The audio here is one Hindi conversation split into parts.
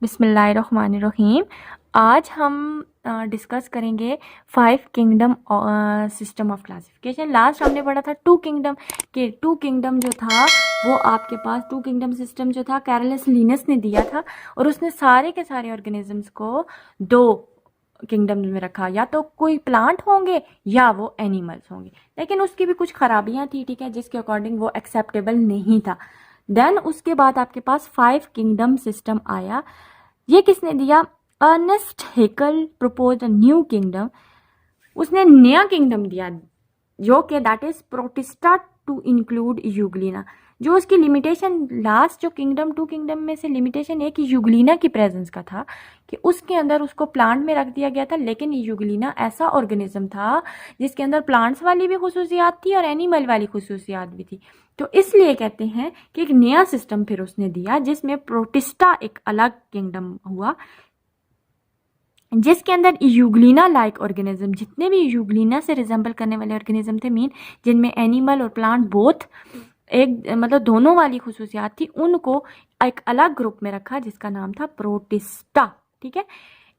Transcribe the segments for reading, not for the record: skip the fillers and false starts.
बिस्मिल्लाहिर्रहमानिर्रहीम। आज हम डिस्कस करेंगे 5 kingdom system of classification. Last हमने पढ़ा था 2 किंगडम के 2 किंगडम जो था वो आपके पास 2 किंगडम सिस्टम जो था कैरोलस लिनस ने दिया था और उसने सारे के सारे ऑर्गेनिजम्स को 2 किंगडम में रखा, या तो कोई प्लांट होंगे या वो एनिमल्स होंगे। लेकिन उसकी भी कुछ खराबियां थी, ठीक है, जिसके अकॉर्डिंग वो एक्सेप्टेबल नहीं था। देन उसके बाद आपके पास 5 किंगडम सिस्टम आया। ये किसने दिया? Ernest Haeckel propose a new kingdom. उसने नया किंगडम दिया जो कि that is Protista to include Euglena. जो उसकी लिमिटेशन लास्ट जो किंगडम 2 किंगडम में से लिमिटेशन एक यूग्लिना की प्रेजेंस का था कि उसके अंदर उसको प्लांट में रख दिया गया था, लेकिन यूग्लिना ऐसा ऑर्गेनिज्म था जिसके अंदर प्लांट्स वाली भी खुसूसियात थी और एनिमल वाली खुसूसियात भी थी। तो इसलिए कहते हैं कि एक नया सिस्टम फिर उसने दिया जिसमें प्रोटिस्टा एक अलग किंगडम हुआ, जिसके अंदर यूग्लिना लाइक ऑर्गेनिज्म, जितने भी यूग्लिना से रिजेंबल करने वाले ऑर्गेनिज्म थे, मीन जिनमें एनिमल और प्लांट बोथ एक मतलब दोनों वाली खुसूसियात थी, उनको एक अलग ग्रुप में रखा जिसका नाम था प्रोटिस्टा। ठीक है।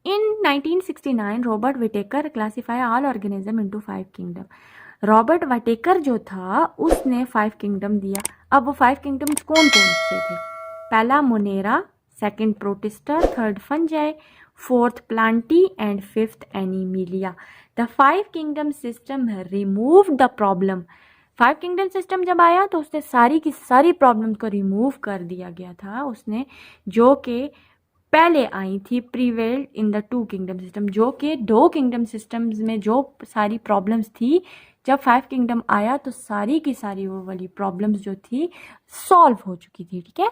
In 1969 Robert Whittaker classify all organism into 5 kingdom. Robert Whittaker जो था उसने 5 किंगडम दिया। अब वो 5 किंगडम्स कौन कौन से थे? पहला Monera, second protista, third fungi, fourth Plantae and fifth Animalia. The 5 kingdom system remove the problem. 5 kingdom system जब आया तो उसने सारी की सारी प्रॉब्लम को रिमूव कर दिया गया था उसने, जो कि पहले आई थी prevailed in the 2 kingdom system, जो कि 2 किंगडम सिस्टम्स में जो सारी प्रॉब्लम्स थी, जब 5 किंगडम आया तो सारी की सारी वो वाली प्रॉब्लम्स जो थी सॉल्व हो चुकी थी। ठीक है।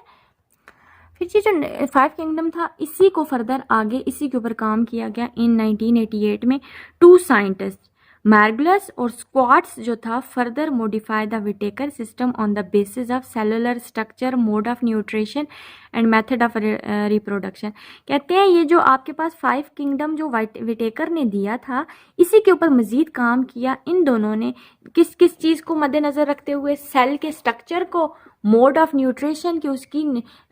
फिर ये जो 5 किंगडम था इसी को फर्दर आगे इसी के ऊपर काम किया गया इन 1988 में। 2 साइंटिस्ट मैर्गुलस और स्क्वाट्स जो था further modify the Whittaker system on the basis of cellular structure, mode of nutrition and method of reproduction. कहते हैं ये जो आपके पास 5 किंगडम जो विटेकर ने दिया था इसी के ऊपर मजीद काम किया इन दोनों ने। किस किस चीज़ को मद्देनज़र रखते हुए? सेल के स्ट्रक्चर को, मोड ऑफ न्यूट्रिशन की उसकी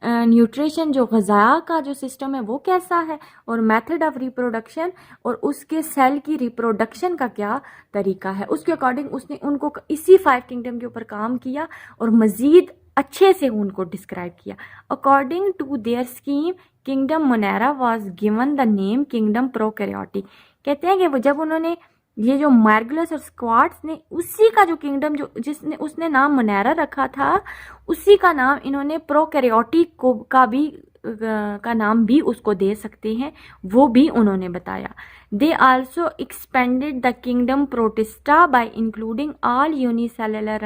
न्यूट्रिशन जो ग़िज़ा का जो सिस्टम है वो कैसा है, और मेथड ऑफ रिप्रोडक्शन और उसके सेल की रिप्रोडक्शन का क्या तरीका है, उसके अकॉर्डिंग उसने उनको इसी 5 किंगडम के ऊपर काम किया और मज़ीद अच्छे से उनको डिस्क्राइब किया। According to their scheme kingdom Monera was given the name kingdom prokaryotic. कहते हैं कि वो जब उन्होंने ये जो मार्गुलस और स्क्वाट्स ने उसी का जो किंगडम जो जिसने उसने नाम मोनेरा रखा था उसी का नाम इन्होंने प्रोकैरियोटिक को का नाम भी उसको दे सकते हैं, वो भी उन्होंने बताया। They also expanded the kingdom Protista by including all unicellular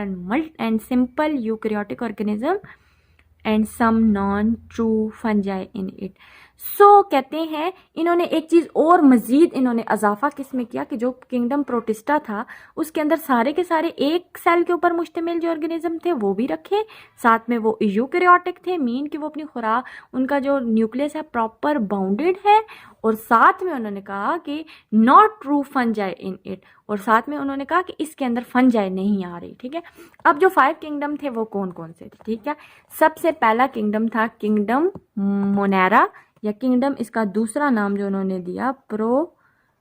and simple eukaryotic organism and some non true fungi in it. So कहते हैं इन्होंने एक चीज़ और मज़ीद इन्होंने इजाफा किस में किया कि जो किंगडम प्रोटिस्टा था उसके अंदर सारे के सारे एक सेल के ऊपर मुश्तमिल जो ऑर्गेनिज्म थे वो भी रखे, साथ में वो यूकैरियोटिक थे, मीन कि वो अपनी खुराक उनका जो न्यूक्लियस है प्रॉपर बाउंडेड है, और साथ में उन्होंने कहा कि not true fungi in it, और साथ में उन्होंने कहा कि इसके अंदर फंजाई नहीं आ रही। ठीक है। अब जो 5 किंगडम थे वो कौन कौन से थे? ठीक है। सबसे पहला किंगडम था किंगडम मोनेरा, या किंगडम इसका दूसरा नाम जो उन्होंने दिया प्रोकैरियोटी।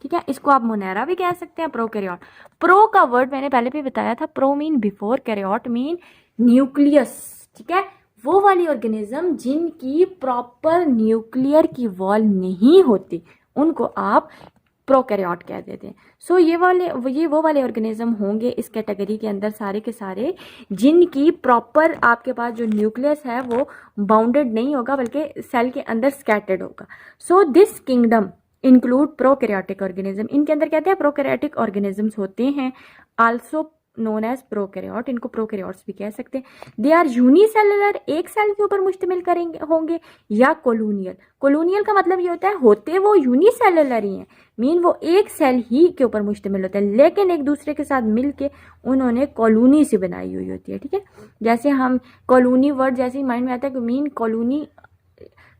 ठीक है। इसको आप मोनेरा भी कह सकते हैं, प्रोकैरियोट। प्रो का वर्ड मैंने पहले भी बताया था, pro mean before, karyote mean nucleus. ठीक है। वो वाली ऑर्गेनिज्म जिनकी प्रॉपर न्यूक्लियर की वॉल नहीं होती उनको आप प्रोकैरियोट कह देते हैं। सो ये वो वाले ऑर्गेनिज्म होंगे इस कैटेगरी के अंदर सारे के सारे जिनकी प्रॉपर आपके पास जो न्यूक्लियस है वो बाउंडेड नहीं होगा बल्कि सेल के अंदर स्कैटर्ड होगा। So this kingdom include prokaryotic organism. इनके अंदर कहते हैं प्रोकैरियोटिक ऑर्गेनिजम्स होते हैं, आल्सो नोन एज प्रोकैरियोट, इनको प्रोकैरियोट्स भी कह सकते हैं। दे आर यूनिसेलुलर, एक सेल के ऊपर मुश्तमिल करेंगे होंगे, या कोलोनियल। कोलोनियल का मतलब ये होता है होते वो यूनिसेलुलर ही हैं, मीन वो एक सेल ही के ऊपर मुश्तमिल होते हैं लेकिन एक दूसरे के साथ मिल के उन्होंने कॉलोनी सी बनाई हुई होती है। ठीक है। जैसे हम कॉलोनी वर्ड जैसे ही माइंड में आता है कि मीन कॉलोनी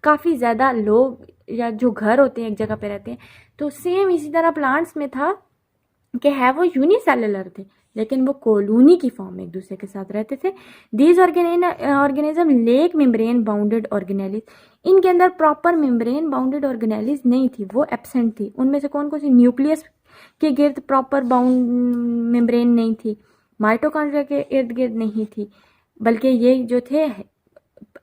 काफ़ी ज़्यादा लोग या जो घर होते हैं एक जगह पे रहते हैं, तो सेम इसी तरह प्लांट्स में था कि है वो यूनिसेलुलर थे लेकिन वो कॉलोनी की फॉर्म में एक दूसरे के साथ रहते थे। These organism lake membrane bounded organelles, इनके अंदर प्रॉपर मेम्ब्रेन बाउंडेड ऑर्गेनेलिस नहीं थी, वो एब्सेंट थी। उनमें से कौन कौन सी? न्यूक्लियस के गिर्द प्रॉपर बाउंड मेम्ब्रेन नहीं थी, माइटोकॉन्ड्रिया के इर्द गिर्द नहीं थी, बल्कि ये जो थे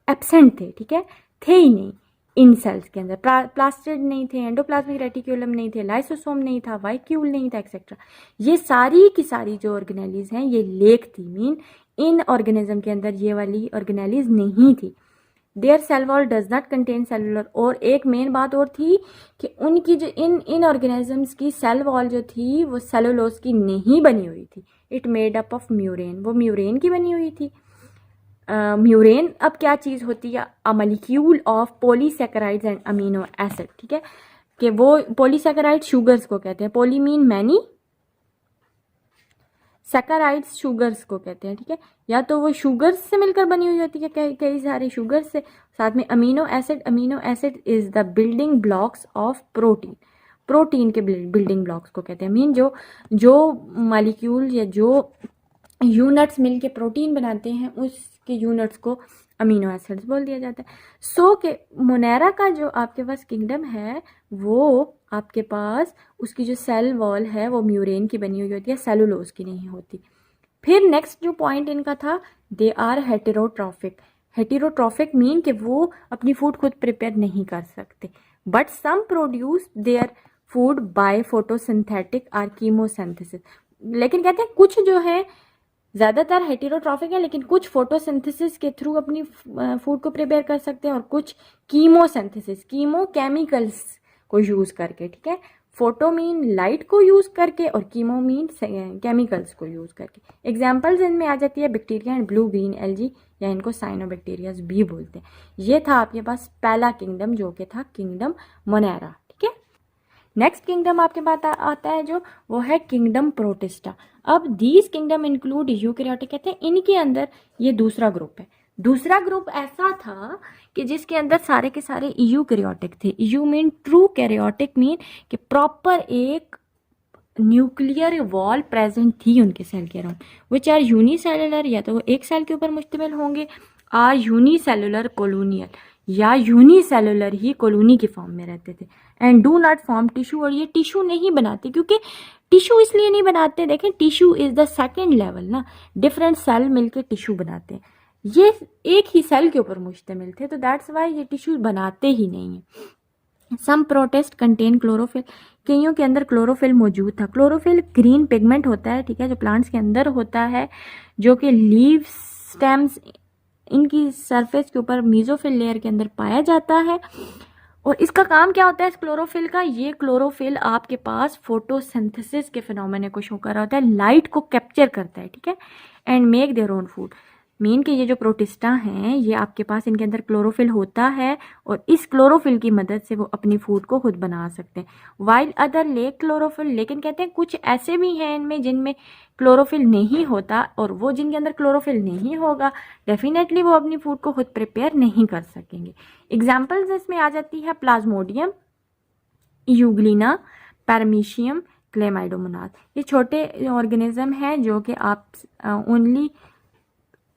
एब्सेंट थे, ठीक है, थे ही नहीं इन सेल्स के अंदर। प्लास्टिड नहीं थे, एंडोप्लाज्मिक रेटिक्यूलम नहीं थे, लाइसोसोम नहीं था, वाइक्यूल नहीं था, एक्सेट्रा। ये सारी की सारी जो ऑर्गेनेलिज हैं ये लेक थी, मीन इन ऑर्गेनिज्म के अंदर ये वाली ऑर्गेनेलिज नहीं थी। Their cell wall does not contain cellular, और एक मेन बात और थी कि उनकी जो इन ऑर्गेनिजम्स की सेल वॉल जो थी वो सेलुलोज की नहीं बनी हुई थी। It made up of murein, वो म्यूरेन की बनी हुई थी। म्यूरेन अब क्या चीज़ होती है? A molecule of polysaccharides and amino acid, ठीक है, कि वो पॉलीसैकेराइड शुगर्स को कहते हैं, पॉली मीन मैनी, सैकेराइड्स शुगर्स को कहते हैं, ठीक है, या तो वो शुगर्स से मिलकर बनी हुई होती है, कई सारे शुगर्स से, साथ में amino acid is the building blocks of protein, protein के बिल्डिंग ब्लॉक्स को कहते हैं, मीन जो मॉलिक्यूल या जो यूनिट्स मिलके प्रोटीन बनाते हैं उसके यूनिट्स को अमीनो एसिड्स बोल दिया जाता है। सो के मोनेरा का जो आपके पास किंगडम है वो आपके पास उसकी जो सेल वॉल है वो म्यूरेन की बनी हुई होती है, सेलुलोज की नहीं होती। फिर नेक्स्ट जो पॉइंट इनका था, they are heterotrophic. Heterotrophic mean कि वो अपनी फूड खुद प्रिपेयर नहीं कर सकते, but some produce their food by photosynthetic or chemosynthesis. लेकिन कहते हैं कुछ जो है ज़्यादातर हेटेरोट्रॉफिक है, लेकिन कुछ फोटोसिंथेसिस के थ्रू अपनी फूड को प्रिपेयर कर सकते हैं, और कुछ कीमोसिंथेसिस, कीमो केमिकल्स को यूज़ करके, ठीक है, फोटो मीन लाइट को यूज़ करके और कीमो मीन केमिकल्स को यूज़ करके। एग्जाम्पल्स इनमें आ जाती है bacteria and blue green algae, या इनको साइनोबैक्टीरियाज भी बोलते हैं। ये था आपके पास पहला किंगडम जो कि था किंगडम मोनेरा, ठीक है। नेक्स्ट किंगडम आपके पास आता है जो वो है किंगडम प्रोटिस्टा। अब दीज किंगडम इंक्लूड यूकैरियोटिक, कहते हैं इनके अंदर ये दूसरा ग्रुप है। दूसरा ग्रुप ऐसा था कि जिसके अंदर सारे के सारे यूकैरियोटिक थे। You mean true karyotic, mean कि प्रॉपर एक न्यूक्लियर वॉल प्रेजेंट थी उनके सेल के अराउंड, विच आर यूनिसेलुलर, या तो वो एक सेल के ऊपर मुश्तमिल होंगे, आर यूनिसेलुलर कॉलोनियल, या यूनिसेलुलर ही कॉलोनी की फॉर्म में रहते थे, and do not form tissue, और ये टिश्यू नहीं बनाते। क्योंकि टिश्यू इसलिए नहीं बनाते, देखें tissue is the second level ना, डिफरेंट सेल मिलके टिश्यू बनाते हैं, ये एक ही सेल के ऊपर मुश्तमिल थे, तो दैट्स वाई ये टिश्यू बनाते ही नहीं है। सम प्रोटिस्ट कंटेन क्लोरोफिल, कईयों के अंदर क्लोरोफिल मौजूद था। क्लोरोफिल ग्रीन पिगमेंट होता है, ठीक है, जो प्लांट्स के अंदर होता है, जो कि लीव स्टेम्स इनकी सरफेस के ऊपर मीजोफिल लेयर के अंदर पाया जाता है। और इसका काम क्या होता है इस क्लोरोफिल का? ये क्लोरोफिल आपके पास फोटोसिंथेसिस के फिनोमेना को शो कर रहा होता है, लाइट को कैप्चर करता है, ठीक है, and make their own food. Mean कि ये जो प्रोटिस्टा हैं ये आपके पास इनके अंदर क्लोरोफिल होता है, और इस क्लोरोफिल की मदद से वो अपनी फूड को खुद बना सकते हैं। वाइल अदर लेक क्लोरोफिल, लेकिन कहते हैं कुछ ऐसे भी हैं इनमें जिनमें क्लोरोफिल नहीं होता, और वो जिनके अंदर क्लोरोफिल नहीं होगा डेफिनेटली वो अपनी फूड को खुद प्रिपेयर नहीं कर सकेंगे। एग्जाम्पल्स इसमें आ जाती है प्लाज्मोडियम, यूग्लिना, पैरामीशियम, क्लेमाइडोमोनास। ये छोटे ऑर्गेनिज्म हैं जो कि आप ओनली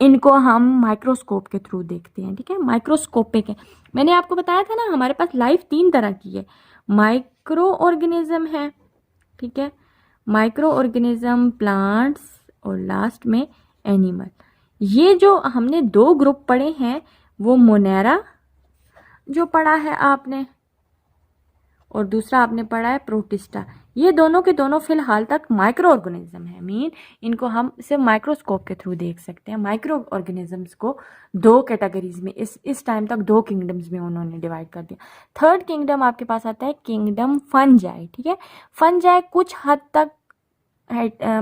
इनको हम माइक्रोस्कोप के थ्रू देखते हैं, ठीक है, माइक्रोस्कोपिक है। मैंने आपको बताया था ना हमारे पास लाइफ 3 तरह की है, माइक्रो ऑर्गेनिज्म है, ठीक है, माइक्रो ऑर्गेनिज्म, प्लांट्स, और लास्ट में एनिमल। ये जो हमने 2 ग्रुप पढ़े हैं वो मोनेरा जो पढ़ा है आपने, और दूसरा आपने पढ़ा है प्रोटिस्टा। ये दोनों के दोनों फिलहाल तक माइक्रो ऑर्गेनिज्म है, मीन इनको हम सिर्फ माइक्रोस्कोप के थ्रू देख सकते हैं। माइक्रो ऑर्गेनिजम्स को 2 कैटेगरीज में इस टाइम तक 2 किंगडम्स में उन्होंने डिवाइड कर दिया। थर्ड किंगडम आपके पास आता है किंगडम फंजाई, ठीक है। फंजाई कुछ हद तक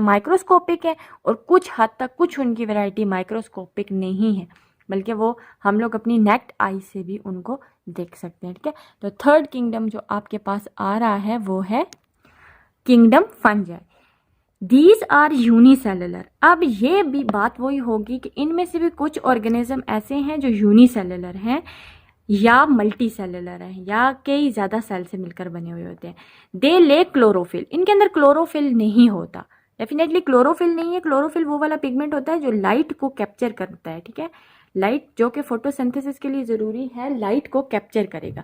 माइक्रोस्कोपिक है, और कुछ हद तक कुछ उनकी वैरायटी माइक्रोस्कोपिक नहीं है, बल्कि वो हम लोग अपनी नेक्ड आई से भी उनको देख सकते हैं, ठीक है। तो थर्ड किंगडम जो आपके पास आ रहा है वो है kingdom fungi. These are unicellular. अब ये भी बात वही होगी कि इनमें से भी कुछ ऑर्गेनिज्म ऐसे हैं जो यूनिसेलुलर हैं या मल्टी सेलुलर हैं, या कई ज़्यादा सेल से मिलकर बने हुए होते हैं। दे ले क्लोरोफिल, इनके अंदर क्लोरोफिल नहीं होता, डेफिनेटली क्लोरोफिल नहीं है। क्लोरोफिल वो वाला पिगमेंट होता है जो लाइट को कैप्चर करता है, ठीक है। लाइट जो कि फोटोसिंथेसिस के लिए ज़रूरी है, लाइट को कैप्चर करेगा।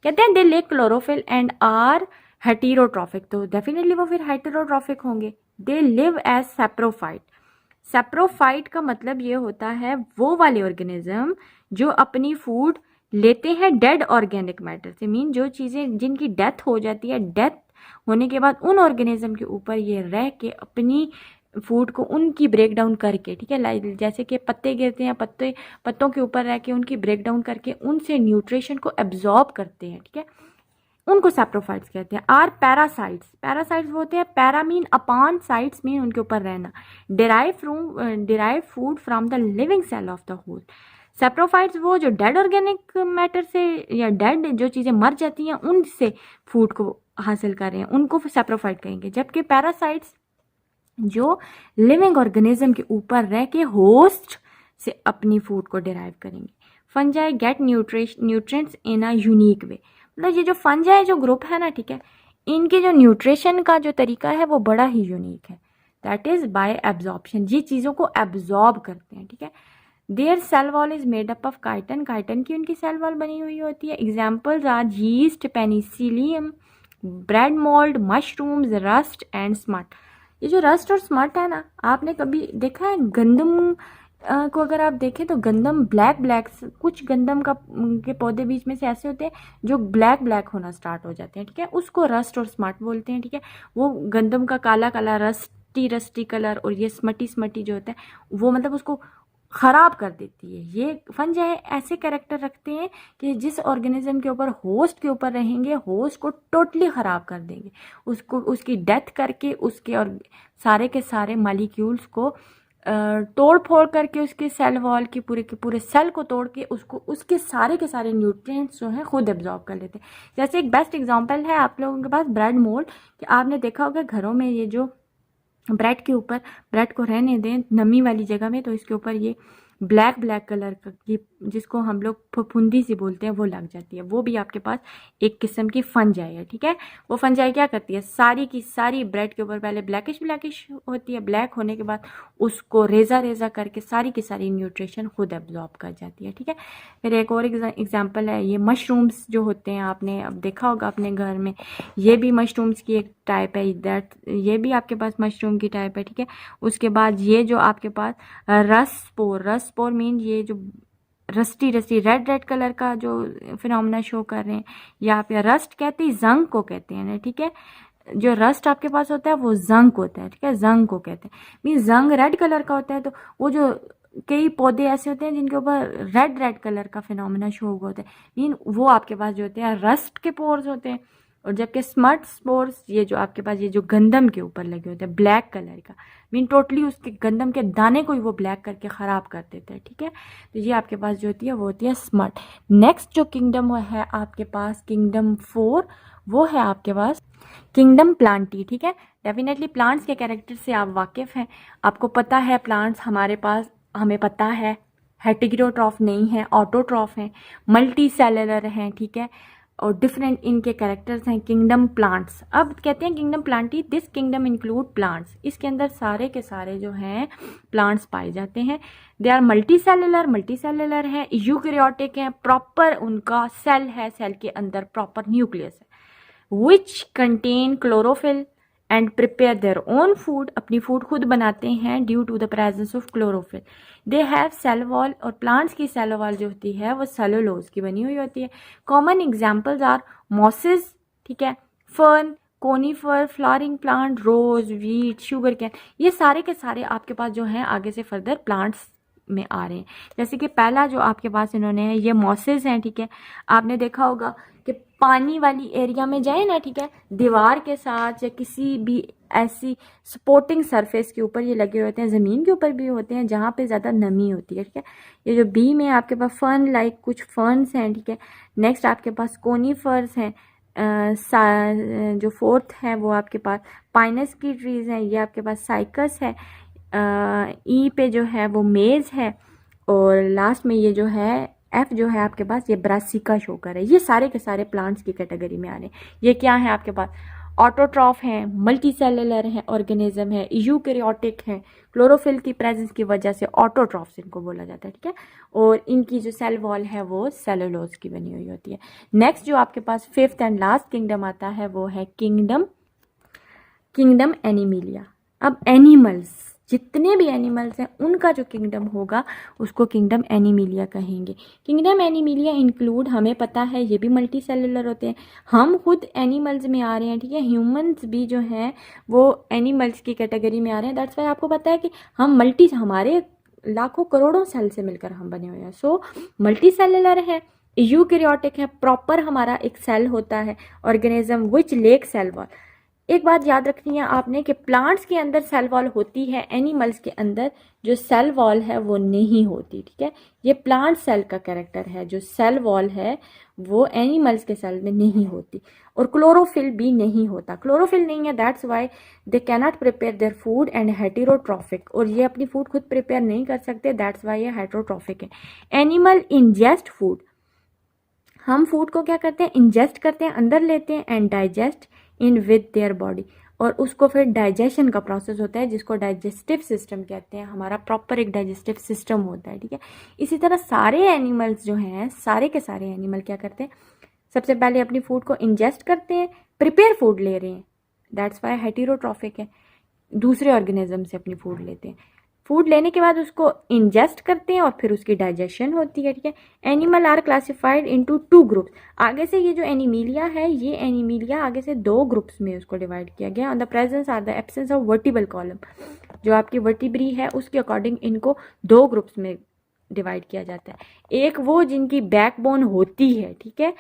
कहते हैं they lack chlorophyll and are heterotrophic, तो डेफिनेटली वो फिर हेटेरोट्रॉफिक होंगे। They live as saprophyte. Saprophyte का मतलब ये होता है वो वाले ऑर्गेनिज्म जो अपनी फूड लेते हैं डेड ऑर्गेनिक मैटर से, मीन जो चीज़ें जिनकी डेथ हो जाती है, डेथ होने के बाद उन ऑर्गेनिज्म के ऊपर ये रह के अपनी फूड को उनकी ब्रेक डाउन करके, ठीक है, लाइक जैसे कि पत्ते गिरते हैं, पत्तों के ऊपर रह के उनकी ब्रेक डाउन करके उनसे न्यूट्रिशन को एब्जॉर्ब करते हैं, ठीक है, उनको सैप्रोफाइट्स कहते हैं। आर पैरासाइट्स, पैरासाइट्स वो होते हैं, para mean upon, sites mean उनके ऊपर रहना। Derive food from the living cell of the whole. Saprophytes वो जो डेड ऑर्गेनिक मैटर से या डेड जो चीज़ें मर जाती हैं उनसे फूड को हासिल कर रहे हैं, उनको सैप्रोफाइट कहेंगे। जबकि पैरासाइट्स जो लिविंग ऑर्गेनिज्म के ऊपर रह के होस्ट से अपनी फूड को डिराइव करेंगे। Fungi get nutrients in a unique way, मतलब ये जो फंजाई जो ग्रुप है ना, ठीक है, इनके जो न्यूट्रिशन का जो तरीका है वो बड़ा ही यूनिक है। दैट इज बाय एब्जॉर्प्शन, ये चीज़ों को एब्जॉर्ब करते हैं, ठीक है। Their cell wall is made up of chitin, chitin की उनकी सेल वॉल बनी हुई होती है। Examples are yeast, penicillium, bread mould, mushrooms, rust and smut. ये जो रस्ट और स्मट है ना, आपने कभी देखा है गंदम को अगर आप देखें तो गंदम ब्लैक ब्लैक, कुछ गंदम का के पौधे बीच में से ऐसे होते हैं जो ब्लैक ब्लैक होना स्टार्ट हो जाते हैं, ठीक है, उसको रस्ट और स्मट बोलते हैं, ठीक है। वो गंदम का काला काला रस्टी रस्टी कलर और ये स्मटी स्मटी जो होता है वो मतलब उसको ख़राब कर देती है। ये फंजाई ऐसे कैरेक्टर रखते हैं कि जिस ऑर्गेनिज्म के ऊपर होस्ट के ऊपर रहेंगे, होस्ट को टोटली ख़राब कर देंगे, उसको उसकी डेथ करके उसके और सारे के सारे मालिक्यूल्स को तोड़ फोड़ करके उसके सेल वॉल के पूरे सेल को तोड़ के उसको उसके सारे के सारे न्यूट्रिएंट्स जो हैं खुद एब्जॉर्ब कर लेते हैं। जैसे एक बेस्ट एग्जांपल है आप लोगों के पास ब्रेड मोल्ड, कि आपने देखा होगा घरों में ये जो ब्रेड के ऊपर, ब्रेड को रहने दें नमी वाली जगह में तो इसके ऊपर ये ब्लैक ब्लैक कलर का ये जिसको हम लोग फफूंदी सी बोलते हैं वो लग जाती है। वो भी आपके पास एक किस्म की फंजाई है, ठीक है। वो फंजाई क्या करती है, सारी की सारी ब्रेड के ऊपर पहले ब्लैकिश ब्लैकिश होती है, ब्लैक होने के बाद उसको रेजा रेजा करके सारी की सारी न्यूट्रिशन खुद एब्जॉर्ब कर जाती है, ठीक है। फिर एक और एग्जाम्पल है ये मशरूम्स जो होते हैं, आपने अब देखा होगा अपने घर में, ये भी मशरूम्स की एक टाइप है, दैट ये भी आपके पास मशरूम की टाइप है, ठीक है। उसके बाद ये जो आपके पास रसपोर मीन ये जो rusty rusty red red colour का जो फिनोमेना शो कर रहे हैं, या आप या रस्ट कहते हैं, जंग को कहते हैं ना, ठीक है। जो रस्ट आपके पास होता है वो जंग होता है, ठीक है, जंग को कहते हैं। मीन जंग रेड कलर का होता है, तो वो जो कई पौधे ऐसे होते हैं जिनके ऊपर रेड रेड कलर का फिनोमेना शो हुआ होता है, मीन वो आपके पास जो होते हैं रस्ट के पोर्स होते हैं। और जबकि स्मट स्पोर्स ये जो आपके पास ये जो गंदम के ऊपर लगे होते हैं ब्लैक कलर का, मीन टोटली उसके गंदम के दाने को ही वो ब्लैक करके ख़राब कर देते हैं, ठीक है। तो ये आपके पास जो होती है वो होती है स्मट। नेक्स्ट जो किंगडम है आपके पास किंगडम 4, वो है आपके पास किंगडम प्लांटी, ठीक है। डेफिनेटली प्लांट्स के कैरेक्टर से आप वाकिफ़ हैं, आपको पता है प्लांट्स हमारे पास, हमें पता है हेटेरोट्रॉफ नहीं है, ऑटोट्रॉफ हैं, मल्टी सेलुलर हैं, ठीक है, और डिफरेंट इनके कैरेक्टर्स हैं। किंगडम प्लांट्स, अब कहते हैं kingdom Plantae, this kingdom include plants, इसके अंदर सारे के सारे जो हैं प्लांट्स पाए जाते हैं। दे आर मल्टी सेलुलर हैं, यूकैरियोटिक हैं, प्रॉपर उनका सेल है, सेल के अंदर प्रॉपर न्यूक्लियस है, which contain chlorophyll and prepare their own food, अपनी फूड खुद बनाते हैं due to the presence of chlorophyll. They have cell wall, और प्लांट्स की सेल वॉल जो होती है वो सेलुलोज की बनी हुई होती है। कॉमन एग्जाम्पल्स आर मॉसेस, ठीक है, फर्न, कोनीफर, फ्लावरिंग प्लांट, रोज, वीट, शुगर कैन, ये सारे के सारे आपके पास जो हैं आगे से फर्दर प्लांट्स में आ रहे हैं। जैसे कि पहला जो आपके पास इन्होंने है ये मॉसेस हैं, ठीक है। आपने देखा होगा कि पानी वाली एरिया में जाए ना, ठीक है, दीवार के साथ या किसी भी ऐसी सपोर्टिंग सरफेस के ऊपर ये लगे होते हैं, ज़मीन के ऊपर भी होते हैं जहाँ पे ज़्यादा नमी होती है, ठीक है। ये जो बी में आपके पास फर्न लाइक कुछ फर्न्स हैं, ठीक है। नेक्स्ट आपके पास कोनीफर्स हैं, जो फोर्थ है वो आपके पास पाइनस की ट्रीज़ हैं, ये आपके पास साइकस है, ई पे जो है वो मेज़ है, और लास्ट में ये जो है एफ जो है आपके पास ये ब्रासिका शो कर है। ये सारे के सारे प्लांट्स की कैटेगरी में आ रहे हैं। ये क्या है आपके पास ऑटोट्रॉफ हैं, मल्टी सेलुलर हैं ऑर्गेनिज्म है, यूकैरियोटिक हैं, क्लोरोफिल की प्रेजेंस की वजह से ऑटोट्रॉफ्स इनको बोला जाता है, ठीक है। और इनकी जो सेल वॉल है वो सेलुलोज की बनी हुई होती है। नेक्स्ट जो आपके पास फिफ्थ एंड लास्ट किंगडम आता है वो है किंगडम एनिमिलिया। अब एनिमल्स, जितने भी एनिमल्स हैं उनका जो किंगडम होगा उसको किंगडम एनिमिलिया कहेंगे। किंगडम एनिमिलिया इंक्लूड, हमें पता है ये भी मल्टी सेलुलर होते हैं, हम खुद एनिमल्स में आ रहे हैं, ठीक है। ह्यूमंस भी जो हैं वो एनिमल्स की कैटेगरी में आ रहे हैं। दैट्स वाई आपको पता है कि हम हमारे लाखों करोड़ों सेल से मिलकर हम बने हुए हैं। सो मल्टी सेलुलर है, यूकैरियोटिक है, प्रॉपर हमारा एक सेल होता है organism which lack cell wall. एक बात याद रखनी है आपने कि प्लांट्स के अंदर सेल वॉल होती है, एनिमल्स के अंदर जो सेल वॉल है वो नहीं होती, ठीक है। ये प्लांट सेल का कैरेक्टर है, जो सेल वॉल है वो एनिमल्स के सेल में नहीं होती। और क्लोरोफिल भी नहीं होता, क्लोरोफिल नहीं है, that's why they cannot prepare their food and heterotrophic, और ये अपनी फूड खुद प्रिपेयर नहीं कर सकते, दैट्स वाई ये हेटेरोट्रॉफिक है। एनिमल इंजेस्ट फूड, हम फूड को क्या करते हैं, इंजेस्ट करते हैं, अंदर लेते हैं, and digest in with their body, और उसको फिर डाइजेशन का प्रोसेस होता है जिसको डाइजेस्टिव सिस्टम कहते हैं। हमारा प्रॉपर एक डाइजेस्टिव सिस्टम होता है, ठीक है। इसी तरह सारे एनिमल्स जो हैं, सारे के सारे एनिमल क्या करते हैं, सबसे पहले अपनी फूड को इंजेस्ट करते हैं, प्रिपेयर फूड ले रहे हैं, दैट्स वाई हेटेरोट्रॉफिक है, दूसरे ऑर्गेनिज्म से अपनी फूड लेते हैं, फूड लेने के बाद उसको इंजेस्ट करते हैं और फिर उसकी डाइजेशन होती है, ठीक है। Animal are classified into 2 groups, आगे से ये जो एनिमिलिया है, ये एनिमिलिया आगे से 2 ग्रुप्स में उसको डिवाइड किया गया। On the presence or the absence of vertebral column, जो आपकी वर्टिब्री है उसके अकॉर्डिंग इनको 2 ग्रुप्स में डिवाइड किया जाता है। एक वो जिनकी बैकबोन होती है, ठीक है,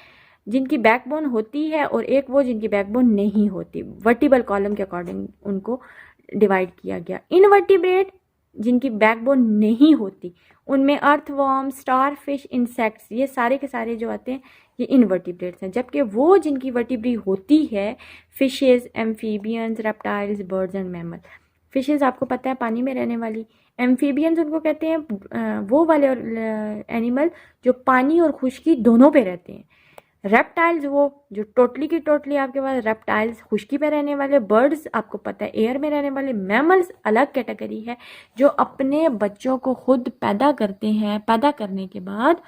जिनकी बैकबोन होती है, और एक वो जिनकी बैकबोन नहीं होती, वर्टिबल कॉलम के अकॉर्डिंग उनको डिवाइड किया गया। इनवर्टिब्रेट, जिनकी बैकबोन नहीं होती, उनमें अर्थवॉर्म, स्टार फिश, इंसेक्ट्स, ये सारे के सारे जो आते हैं ये इनवर्टिब्रेट्स हैं। जबकि वो जिनकी वर्टिब्री होती है, fishes, amphibians, reptiles, birds and mammal. Fishes आपको पता है पानी में रहने वाली, एम्फीबियंस उनको कहते हैं वो वाले एनिमल जो पानी और खुश्की दोनों पे रहते हैं। रेप्टाइल्स वो जो टोटली की टोटली आपके पास रेप्टाइल्स खुश्की पे रहने वाले, बर्ड्स आपको पता है एयर में रहने वाले, मैमल्स अलग कैटेगरी है जो अपने बच्चों को खुद पैदा करते हैं, पैदा करने के बाद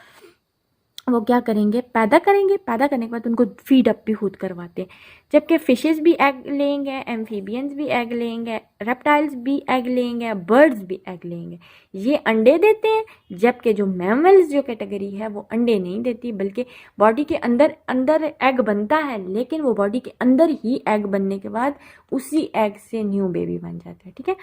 वो क्या करेंगे, पैदा करेंगे, पैदा करने के बाद उनको फीड अप भी खुद करवाते हैं। जबकि फिशेस भी एग लेंगे, एम्फीबियंस भी एग लेंगे, रेप्टाइल्स भी एग लेंगे, बर्ड्स भी एग लेंगे, ये अंडे देते हैं। जबकि जो मैमल्स जो कैटेगरी है वो अंडे नहीं देती, बल्कि बॉडी के अंदर अंदर एग बनता है, लेकिन वो बॉडी के अंदर ही एग बनने के बाद उसी एग से न्यू बेबी बन जाता है, ठीक है।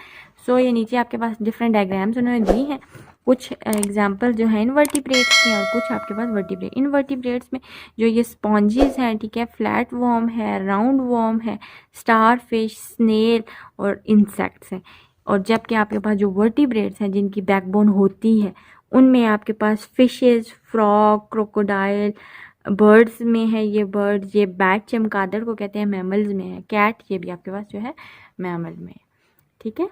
सो ये नीचे आपके पास डिफरेंट डायग्राम्स उन्होंने दी हैं, कुछ एग्जाम्पल जो है इनवर्टिब्रेट्स के और कुछ आपके पास वर्टिब्रेट। इनवर्टिब्रेट्स में जो ये स्पॉन्जेस हैं, ठीक है, फ्लैट वॉर्म है, राउंड वॉर्म है, स्टार फिश, स्नेल और इंसेक्ट्स हैं। और जबकि आपके पास जो वर्टिब्रेट्स हैं जिनकी बैकबोन होती है, उनमें आपके पास फिशेस, फ्रॉग, क्रोकोडाइल, बर्ड्स में है ये बर्ड्स, ये बैट चमगादड़ को कहते हैं, मैमल्स में है कैट, ये भी आपके पास जो है मैमल में है, ठीक है।